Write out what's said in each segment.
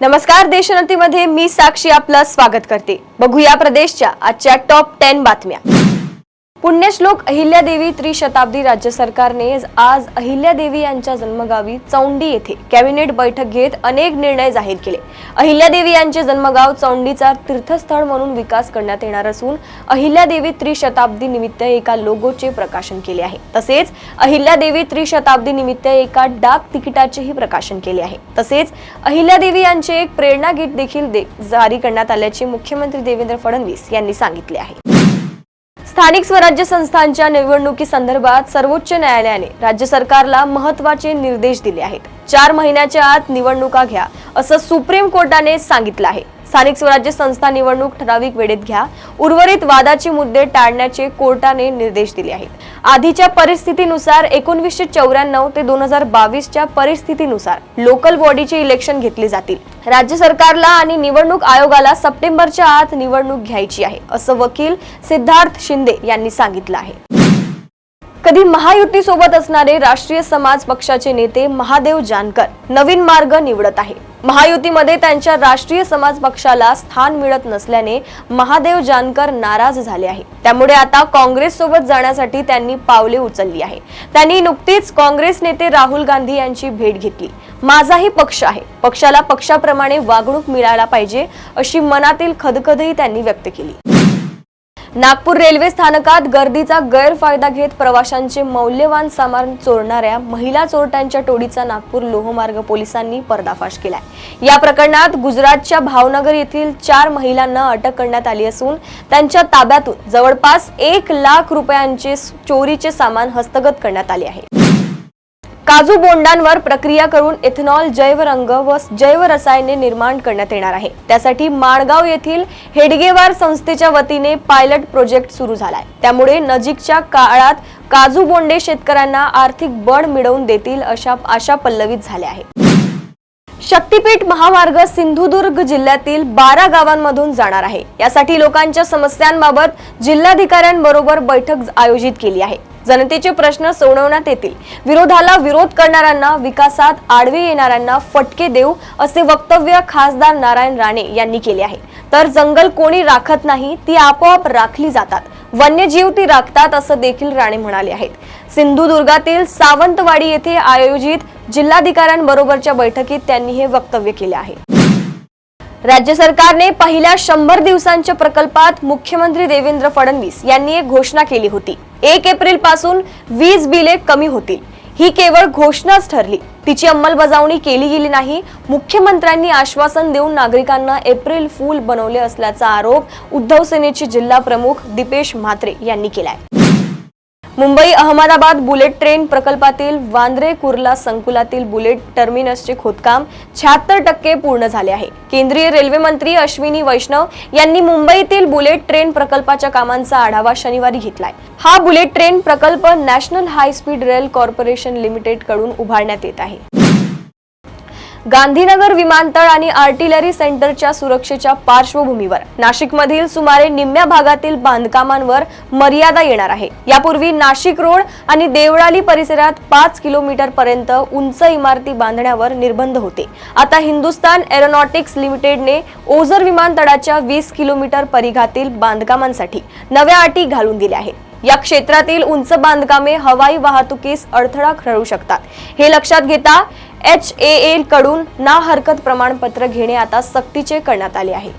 नमस्कार, देशोन्नतीमध्ये मी साक्षी आपलं स्वागत करते। बघूया प्रदेशच्या आजच्या टॉप 10 बातम्या। पुण्यश्लोक अहिल्यादेवी त्रिशताब्दी राज्य सरकारने आज अहिल्यादेवी यांच्या जन्मगावी चौंडी येथे कॅबिनेट बैठक घेत अनेक निर्णय जाहीर केले। अहिल्यादेवी यांचे जन्मगाव चौंडीचा तीर्थस्थळ म्हणून विकास करण्यात येणार असून अहिल्यादेवी त्रिशताब्दी निमित्त एका लोगोचे प्रकाशन केले आहे। तसेच अहिल्यादेवी त्रिशताब्दी निमित्त एका डाक तिकिटाचेही प्रकाशन केले आहे। तसेच अहिल्यादेवी यांचे एक प्रेरणा गीत देखील जारी करण्यात आल्याचे मुख्यमंत्री देवेंद्र फडणवीस यांनी सांगितले आहे। स्थानिक स्वराज्य संस्थांच्या निवडणुकीसंदर्भात सर्वोच्च न्यायालयाने राज्य सरकारला महत्त्वाचे निर्देश दिले आहेत। 4 महिन्याच्या आत निवडणुका घ्या असं सुप्रीम कोर्टाने सांगितलं आहे। स्थानिक स्वराज्य संस्था निवडणूक ठराविक वेळेत घ्या, उर्वरित वादाचे मुद्दे टाळण्याचे कोर्टाने निर्देश दिले आहेत। आधीच्या परिस्थितीनुसार 1994 ते 2022 च्या परिस्थितीनुसार लोकल बॉडीचे इलेक्शन घेतले जातील। राज्य सरकारला आणि निवडणूक आयोगाला सप्टेंबरच्या आत निवडणूक घ्यायची आहे असं वकील सिद्धार्थ शिंदे यांनी सांगितलं आहे। कधी महायुती सोबत असणारे राष्ट्रीय समाज पक्षाचे नेते महादेव जानकर नवीन मार्ग निवडत आहे। महायुतीमध्ये त्यांच्या राष्ट्रीय समाज पक्षाला स्थान मिळत नसल्याने महादेव जानकर नाराज झाले आहे। त्यामुळे आता काँग्रेस सोबत जाण्यासाठी त्यांनी पावले उचलली आहे। त्यांनी नुकतीच काँग्रेस नेते राहुल गांधी यांची भेट घेतली। माझाही पक्ष आहे, पक्षाला पक्षाप्रमाणे वागणूक मिळायला पाहिजे अशी मनातील खदखदही त्यांनी व्यक्त केली। नागपूर रेल्वे स्थानकात गर्दीचा गैरफायदा घेत प्रवाशांचे मौल्यवान सामान चोरणाऱ्या महिला चोरट्यांच्या टोळीचा नागपूर लोहमार्ग पोलिसांनी पर्दाफाश केलाय। या प्रकरणात गुजरातच्या भावनगर येथील 4 महिलांना अटक करण्यात आली असून त्यांच्या ताब्यातून जवळपास 1 लाख रुपयांचे चोरीचे सामान हस्तगत करण्यात आले आहे। काजू बोंडांवर प्रक्रिया करून इथेनॉल, जैवरंग व जैव रसायने निर्माण करण्यात येणार आहे। त्यासाठी माणगाव येथील हेडगेवार संस्थेच्या वतीने पायलट प्रोजेक्ट सुरू झालाय। त्यामुळे नजीकच्या काळात काजू बोंडे शेतकऱ्यांना आर्थिक बळ मिळवून देतील अशा आशा पल्लवित झाल्या आहेत। शक्तीपीठ महामार्ग सिंधुदुर्ग जिल्ह्यातील 12 गावांमधून जाणार आहे। यासाठी लोकांच्या समस्यांबाबत जिल्हाधिकाऱ्यांबरोबर बैठक आयोजित केली आहे। जनतेचे प्रश्न सोडवण्यात येतील, विरोधाला विरोध करणाऱ्यांना, विकासात आडवे येणाऱ्यांना फटके देऊ असे वक्तव्य खासदार नारायण राणे यांनी केले आहे। तर जंगल कोणी राखत नाही, ती आपोआप राखली जातात, वन्यजीव ती राखतात असं देखील राणे म्हणाले आहेत। सिंधुदुर्गातील सावंतवाडी येथे आयोजित जिल्हाधिकाऱ्यांबरोबरच्या बैठकीत त्यांनी हे वक्तव्य केले आहे। राज्य सरकारने पहिल्या 100 दिवसांच्या प्रकल्पात मुख्यमंत्री देवेंद्र फडणवीस यांनी एक घोषणा केली होती। 1 एप्रिल पासून वीज बिले कमी होतील। ही केवळ घोषणाच ठरली, तिची अंमलबजावणी केली गेली नाही। मुख्यमंत्र्यांनी आश्वासन देऊन नागरिकांना एप्रिल फूल बनवले असल्याचा आरोप उद्धव सेनेचे जिल्हा प्रमुख दीपेश म्हात्रे यांनी केलाय। मुंबई अहमदाबाद बुलेट ट्रेन प्रकल्पातील वांद्रे कुर्ला संकुलातील बुलेट टर्मिनसचे खोदकाम 76% पूर्ण झाले आहे। केंद्रीय रेल्वे मंत्री अश्विनी वैष्णव यांनी मुंबईतील बुलेट ट्रेन प्रकल्पाच्या कामांचा आढावा शनिवारी घेतलाय। हा बुलेट ट्रेन प्रकल्प national high speed rail corporation limited कडून उभारण्यात येत आहे। गांधीनगर विमानतळ आणि आर्टिलरी सेंटरच्या सुरक्षेच्या पार्श्वभूमीवर नाशिकमधील सुमारे निम्म्या भागातील बांधकामांवर मर्यादा येणार आहे। यापूर्वी नाशिक रोड आणि देवळाली परिसरात 5 किलोमीटर पर्यंत उंच इमारती बांधण्यावर निर्बंध होते। आता हिंदुस्तान एरोनॉटिक्स लिमिटेडने ओझर विमानतळाच्या 20 किलोमीटर परिघातील बांधकामांसाठी नव्या अटी घालून दिल्या आहेत। या क्षेत्रातील उंच बांधकामे हवाई वाहतुकीस अडथळा ठरू शकतात। हे लक्षात घेता HAL कडून ना हरकत प्रमाणपत्र घेणे आता सक्तीचे करण्यात आले आहे।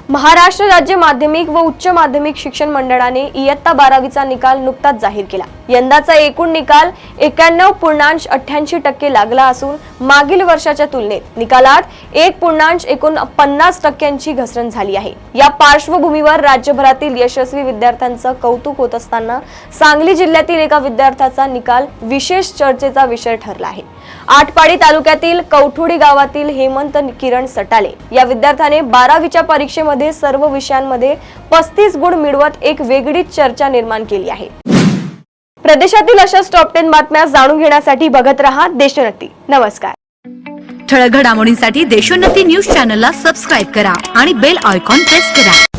महाराष्ट्र राज्य माध्यमिक व उच्च माध्यमिक शिक्षण मंडळाने इयत्ता 12वीचा निकाल नुकताच जाहीर केला। यंदाचा एकूण निकाल 91.88% लागला असून मागील वर्षाच्या तुलनेत निकालात 1.49% घसरण झाली आहे। या पार्श्वभूमीवर राज्यभरातील यशस्वी विद्यार्थ्यांचं कौतुक होत असताना सांगली जिल्ह्यातील एका विद्यार्थ्याचा निकाल विशेष चर्चेचा विषय ठरला आहे। आटपाडी तालुक्यातील कौठोडी गावातील हेमंत किरण सटाले या विद्यार्थ्याने 12वीच्या परीक्षेमध्ये सर्व विषयांमध्ये 35 गुण मिळवत एक वेगळीच चर्चा निर्माण केली आहे। प्रदेशातील अशाच टॉप 10 बातम्या जाणून घेण्यासाठी बघत रहा देशोन्नती। नमस्कार। ठळक घडामोडींसाठी देशोन्नती न्यूज चॅनलला सबस्क्राइब करा आणि बेल आयकॉन प्रेस करा।